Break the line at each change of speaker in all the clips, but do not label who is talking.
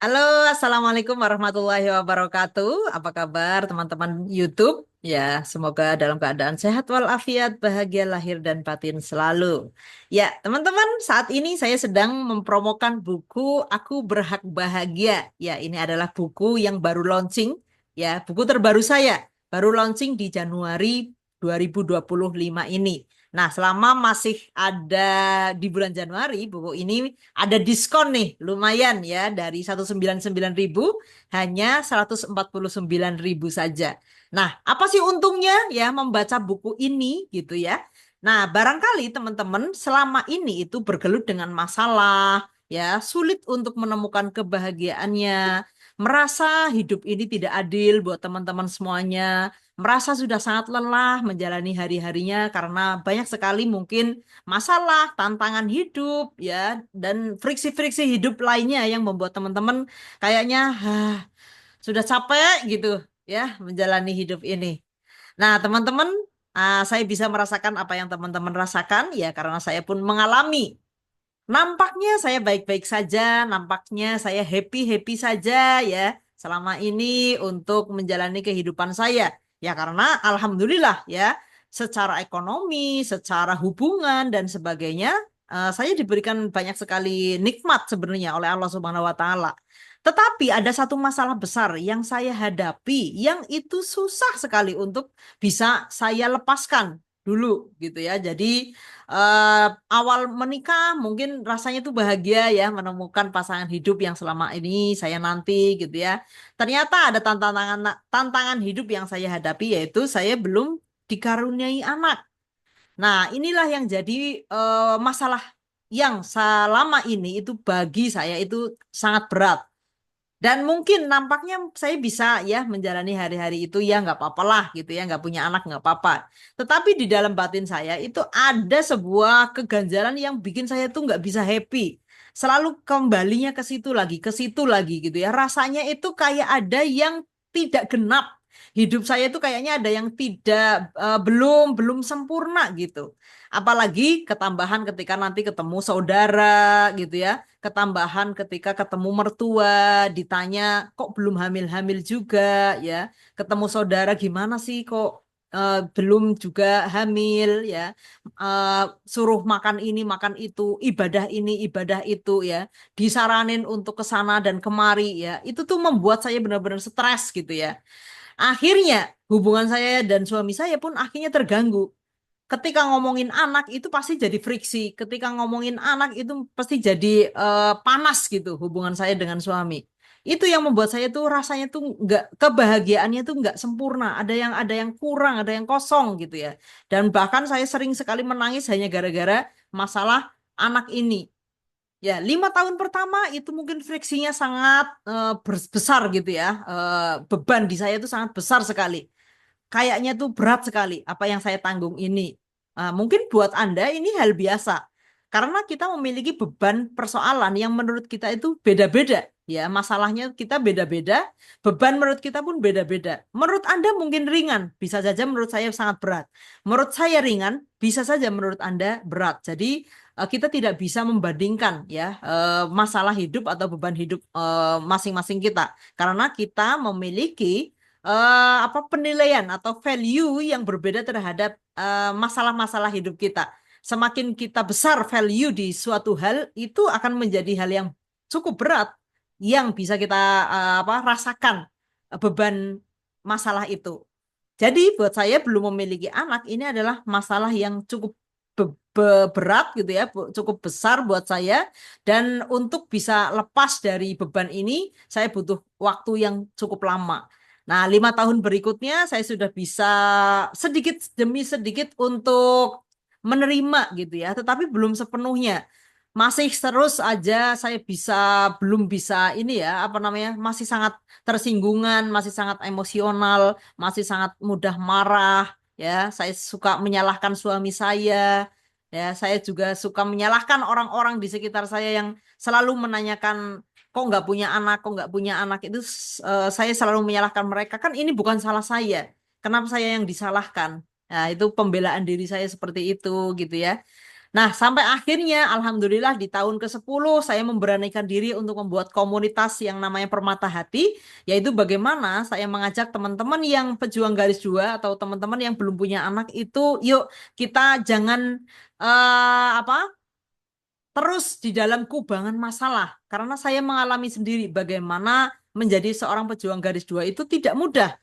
Halo, Assalamualaikum warahmatullahi wabarakatuh. Apa kabar teman-teman YouTube? Ya, semoga dalam keadaan sehat walafiat, bahagia lahir dan batin selalu. Ya, teman-teman, saat ini saya sedang mempromokan buku Aku Berhak Bahagia. Ya, ini adalah buku yang baru launching. Ya, buku terbaru saya. Baru launching di Januari 2025 ini. Nah, selama masih ada di bulan Januari, buku ini ada diskon nih, lumayan ya, dari 199.000 hanya 149.000 saja. Nah, apa sih untungnya ya membaca buku ini gitu ya? Nah, barangkali teman-teman selama ini itu bergelut dengan masalah, ya, sulit untuk menemukan kebahagiaannya, merasa hidup ini tidak adil buat teman-teman semuanya, merasa sudah sangat lelah menjalani hari-harinya karena banyak sekali mungkin masalah, tantangan hidup ya dan friksi-friksi hidup lainnya yang membuat teman-teman kayaknya sudah capek gitu ya menjalani hidup ini. Nah, teman-teman, saya bisa merasakan apa yang teman-teman rasakan ya karena saya pun mengalami. Nampaknya saya baik-baik saja, nampaknya saya happy-happy saja ya selama ini untuk menjalani kehidupan saya. Ya karena alhamdulillah ya, secara ekonomi, secara hubungan dan sebagainya, saya diberikan banyak sekali nikmat sebenarnya oleh Allah Subhanahu wa taala. Tetapi ada satu masalah besar yang saya hadapi yang itu susah sekali untuk bisa saya lepaskan dulu gitu ya. Jadi awal menikah mungkin rasanya tuh bahagia ya menemukan pasangan hidup yang selama ini saya nanti gitu ya. Ternyata ada tantangan tantangan hidup yang saya hadapi yaitu saya belum dikaruniai anak. Nah, inilah yang jadi masalah yang selama ini itu bagi saya itu sangat berat. Dan mungkin nampaknya saya bisa ya menjalani hari-hari itu ya nggak apa-apa lah gitu ya nggak punya anak nggak apa-apa. Tetapi di dalam batin saya itu ada sebuah keganjalan yang bikin saya tuh nggak bisa happy. Selalu kembalinya ke situ lagi gitu ya. Rasanya itu kayak ada yang tidak genap. Hidup saya itu kayaknya ada yang tidak belum belum sempurna gitu. Apalagi ketambahan ketika nanti ketemu saudara gitu ya, ketambahan ketika ketemu mertua, ditanya kok belum hamil-hamil juga ya, ketemu saudara gimana sih kok belum juga hamil ya. Suruh makan ini makan itu, ibadah ini ibadah itu ya, disaranin untuk ke sana dan kemari ya, itu tuh membuat saya benar-benar stres gitu ya. Akhirnya hubungan saya dan suami saya pun akhirnya terganggu. Ketika ngomongin anak itu pasti jadi friksi. Ketika ngomongin anak itu pasti jadi panas gitu hubungan saya dengan suami. Itu yang membuat saya tuh rasanya tuh nggak kebahagiaannya tuh nggak sempurna. Ada yang kurang, ada yang kosong gitu ya. Dan bahkan saya sering sekali menangis hanya gara-gara masalah anak ini. Ya, 5 tahun pertama itu mungkin friksinya sangat besar gitu ya. Beban di saya itu sangat besar sekali. Kayaknya tuh berat sekali apa yang saya tanggung ini. Mungkin buat Anda ini hal biasa. Karena kita memiliki beban persoalan yang menurut kita itu beda-beda. Ya, masalahnya kita beda-beda, beban menurut kita pun beda-beda. Menurut Anda mungkin ringan, bisa saja menurut saya sangat berat. Menurut saya ringan, bisa saja menurut Anda berat. Jadi kita tidak bisa membandingkan ya masalah hidup atau beban hidup masing-masing kita. Karena kita memiliki apa penilaian atau value yang berbeda terhadap masalah-masalah hidup kita. Semakin kita besar value di suatu hal itu akan menjadi hal yang cukup berat yang bisa kita apa rasakan beban masalah itu. Jadi buat saya belum memiliki anak ini adalah masalah yang cukup berat gitu ya, cukup besar buat saya dan untuk bisa lepas dari beban ini saya butuh waktu yang cukup lama. Nah, 5 tahun berikutnya saya sudah bisa sedikit demi sedikit untuk menerima gitu ya, tetapi belum sepenuhnya. Masih terus aja saya belum bisa ini ya, apa namanya, masih sangat tersinggungan, masih sangat emosional, masih sangat mudah marah, ya. Saya suka menyalahkan suami saya, ya. Saya juga suka menyalahkan orang-orang di sekitar saya yang selalu menanyakan kok nggak punya anak, kok nggak punya anak itu saya selalu menyalahkan mereka. Kan ini bukan salah saya. Kenapa saya yang disalahkan? Nah, itu pembelaan diri saya seperti itu gitu ya. Nah, sampai akhirnya alhamdulillah di tahun ke-10 saya memberanikan diri untuk membuat komunitas yang namanya Permata Hati, yaitu bagaimana saya mengajak teman-teman yang pejuang garis dua atau teman-teman yang belum punya anak itu, yuk kita jangan apa terus di dalam kubangan masalah. Karena saya mengalami sendiri bagaimana menjadi seorang pejuang garis dua itu tidak mudah.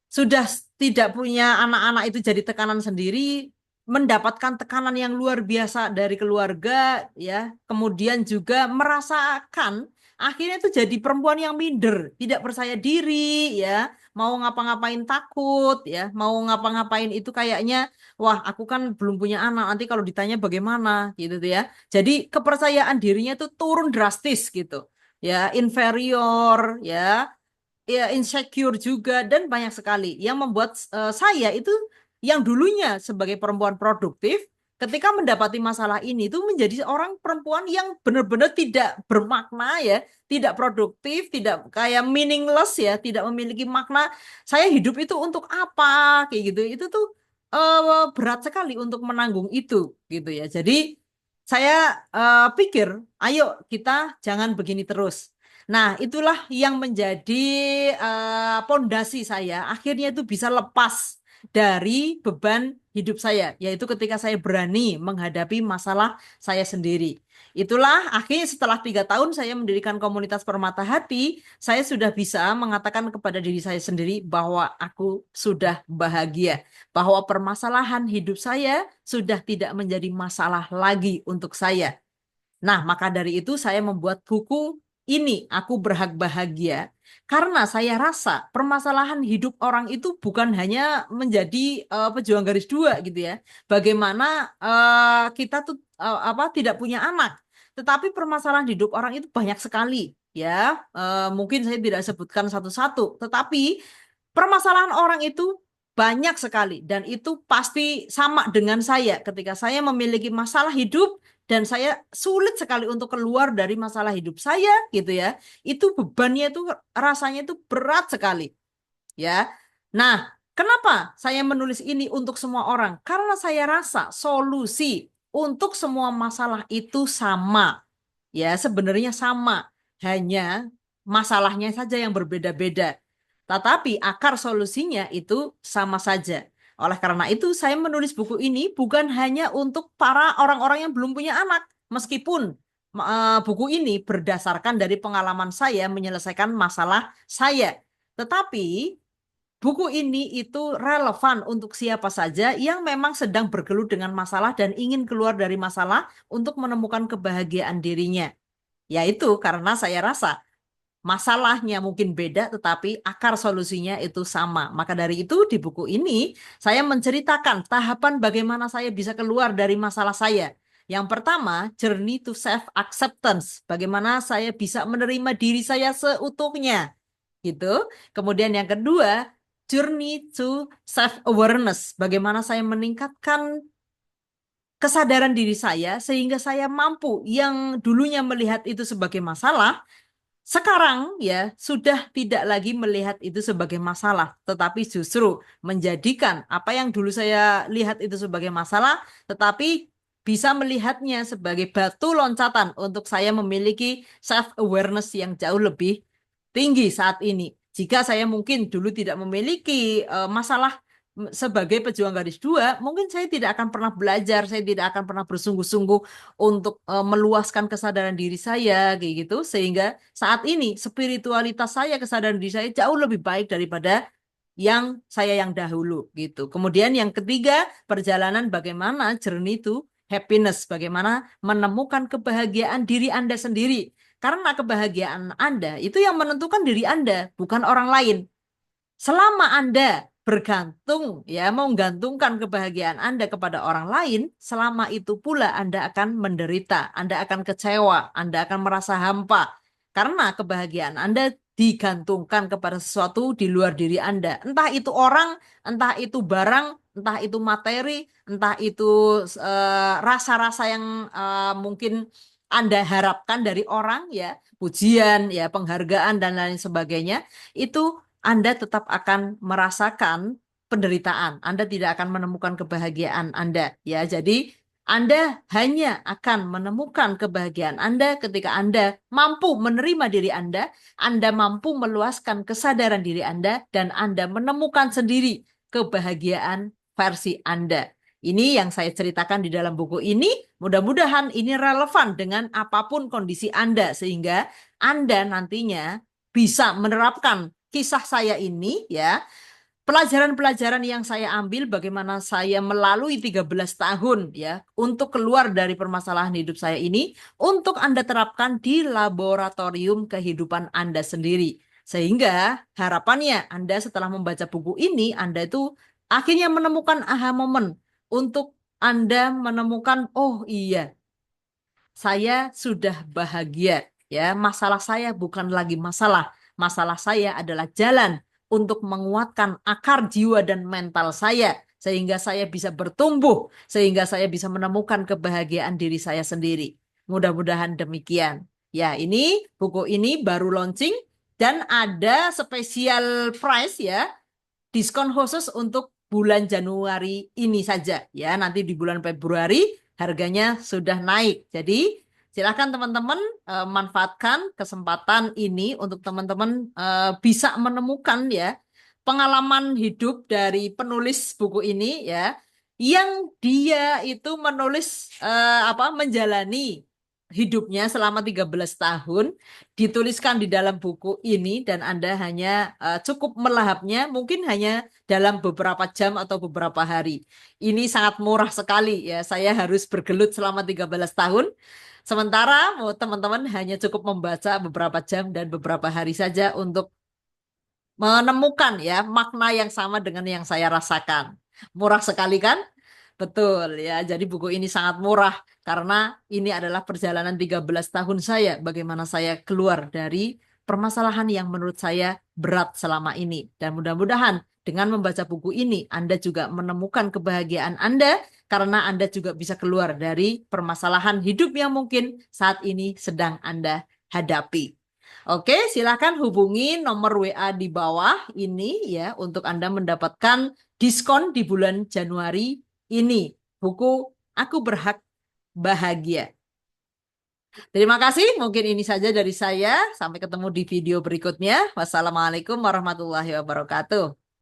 Sudah tidak punya anak-anak itu jadi tekanan sendiri, mendapatkan tekanan yang luar biasa dari keluarga, ya, kemudian juga merasakan akhirnya itu jadi perempuan yang minder, tidak percaya diri, ya, mau ngapa-ngapain takut, ya, mau ngapa-ngapain itu kayaknya, wah, aku kan belum punya anak, nanti kalau ditanya bagaimana, gitu tuh ya. Jadi kepercayaan dirinya itu turun drastis gitu, ya, inferior, ya, ya insecure juga dan banyak sekali yang membuat saya itu yang dulunya sebagai perempuan produktif ketika mendapati masalah ini itu menjadi orang perempuan yang benar-benar tidak bermakna ya, tidak produktif, tidak kayak meaningless ya, tidak memiliki makna. Saya hidup itu untuk apa kayak gitu. Itu tuh berat sekali untuk menanggung itu gitu ya. Jadi saya pikir, ayo kita jangan begini terus. Nah, itulah yang menjadi pondasi saya. Akhirnya itu bisa lepas dari beban hidup saya, yaitu ketika saya berani menghadapi masalah saya sendiri. Itulah akhirnya setelah 3 tahun saya mendirikan komunitas Permata Hati, saya sudah bisa mengatakan kepada diri saya sendiri bahwa aku sudah bahagia, bahwa permasalahan hidup saya sudah tidak menjadi masalah lagi untuk saya. Nah, maka dari itu saya membuat buku ini, Aku Berhak Bahagia, karena saya rasa permasalahan hidup orang itu bukan hanya menjadi pejuang garis dua gitu ya. Bagaimana kita tuh apa tidak punya anak, tetapi permasalahan hidup orang itu banyak sekali ya. Mungkin saya tidak sebutkan satu-satu, tetapi permasalahan orang itu banyak sekali dan itu pasti sama dengan saya ketika saya memiliki masalah hidup dan saya sulit sekali untuk keluar dari masalah hidup saya gitu ya. Itu bebannya itu rasanya itu berat sekali ya. Nah, kenapa saya menulis ini untuk semua orang? Karena saya rasa solusi untuk semua masalah itu sama. Ya, sebenarnya sama. Hanya masalahnya saja yang berbeda-beda. Tetapi akar solusinya itu sama saja. Oleh karena itu, saya menulis buku ini bukan hanya untuk para orang-orang yang belum punya anak. Meskipun buku ini berdasarkan dari pengalaman saya menyelesaikan masalah saya. Tetapi buku ini itu relevan untuk siapa saja yang memang sedang bergelut dengan masalah dan ingin keluar dari masalah untuk menemukan kebahagiaan dirinya. Yaitu karena saya rasa masalahnya mungkin beda tetapi akar solusinya itu sama. Maka dari itu di buku ini saya menceritakan tahapan bagaimana saya bisa keluar dari masalah saya. Yang pertama, journey to self acceptance. Bagaimana saya bisa menerima diri saya seutuhnya gitu. Kemudian yang kedua, journey to self awareness. Bagaimana saya meningkatkan kesadaran diri saya sehingga saya mampu yang dulunya melihat itu sebagai masalah, sekarang ya sudah tidak lagi melihat itu sebagai masalah, tetapi justru menjadikan apa yang dulu saya lihat itu sebagai masalah, tetapi bisa melihatnya sebagai batu loncatan untuk saya memiliki self awareness yang jauh lebih tinggi saat ini. Jika saya mungkin dulu tidak memiliki masalah sebagai pejuang garis dua, mungkin saya tidak akan pernah belajar, saya tidak akan pernah bersungguh-sungguh untuk meluaskan kesadaran diri saya kayak gitu, sehingga saat ini spiritualitas saya, kesadaran diri saya jauh lebih baik daripada yang saya yang dahulu gitu. Kemudian yang ketiga, perjalanan bagaimana journey to happiness, bagaimana menemukan kebahagiaan diri Anda sendiri. Karena kebahagiaan Anda itu yang menentukan diri Anda, bukan orang lain. Selama Anda bergantung, ya, mau menggantungkan kebahagiaan Anda kepada orang lain, selama itu pula Anda akan menderita, Anda akan kecewa, Anda akan merasa hampa. Karena kebahagiaan Anda digantungkan kepada sesuatu di luar diri Anda. Entah itu orang, entah itu barang, entah itu materi, entah itu rasa-rasa yang mungkin Anda harapkan dari orang, ya, pujian, ya, penghargaan, dan lain sebagainya, itu anda tetap akan merasakan penderitaan. Anda tidak akan menemukan kebahagiaan Anda. Ya, jadi Anda hanya akan menemukan kebahagiaan Anda ketika Anda mampu menerima diri Anda mampu meluaskan kesadaran diri Anda, dan Anda menemukan sendiri kebahagiaan versi Anda. Ini yang saya ceritakan di dalam buku ini. Mudah-mudahan ini relevan dengan apapun kondisi Anda, sehingga Anda nantinya bisa menerapkan kisah saya ini ya. Pelajaran-pelajaran yang saya ambil, bagaimana saya melalui 13 tahun ya untuk keluar dari permasalahan hidup saya ini, untuk Anda terapkan di laboratorium kehidupan Anda sendiri. Sehingga harapannya Anda setelah membaca buku ini, Anda itu akhirnya menemukan aha moment untuk Anda menemukan, oh iya, saya sudah bahagia ya. Masalah saya bukan lagi masalah. Masalah saya adalah jalan untuk menguatkan akar jiwa dan mental saya sehingga saya bisa bertumbuh, sehingga saya bisa menemukan kebahagiaan diri saya sendiri. Mudah-mudahan demikian. Ya, ini buku ini baru launching dan ada spesial price ya, diskon khusus untuk bulan Januari ini saja ya. Nanti di bulan Februari harganya sudah naik. Jadi silakan teman-teman manfaatkan kesempatan ini untuk teman-teman bisa menemukan ya pengalaman hidup dari penulis buku ini ya, yang dia itu menulis menjalani hidupnya selama 13 tahun, dituliskan di dalam buku ini, dan Anda hanya cukup melahapnya mungkin hanya dalam beberapa jam atau beberapa hari. Ini sangat murah sekali ya. Saya harus bergelut selama 13 tahun. Sementara teman-teman hanya cukup membaca beberapa jam dan beberapa hari saja untuk menemukan ya makna yang sama dengan yang saya rasakan. Murah sekali kan? Betul ya. Jadi buku ini sangat murah karena ini adalah perjalanan 13 tahun saya bagaimana saya keluar dari permasalahan yang menurut saya berat selama ini. Dan mudah-mudahan dengan membaca buku ini Anda juga menemukan kebahagiaan Anda, karena Anda juga bisa keluar dari permasalahan hidup yang mungkin saat ini sedang Anda hadapi. Oke, silakan hubungi nomor WA di bawah ini ya untuk Anda mendapatkan diskon di bulan Januari ini. Buku Aku Berhak Bahagia. Terima kasih, mungkin ini saja dari saya. Sampai ketemu di video berikutnya. Wassalamualaikum warahmatullahi wabarakatuh.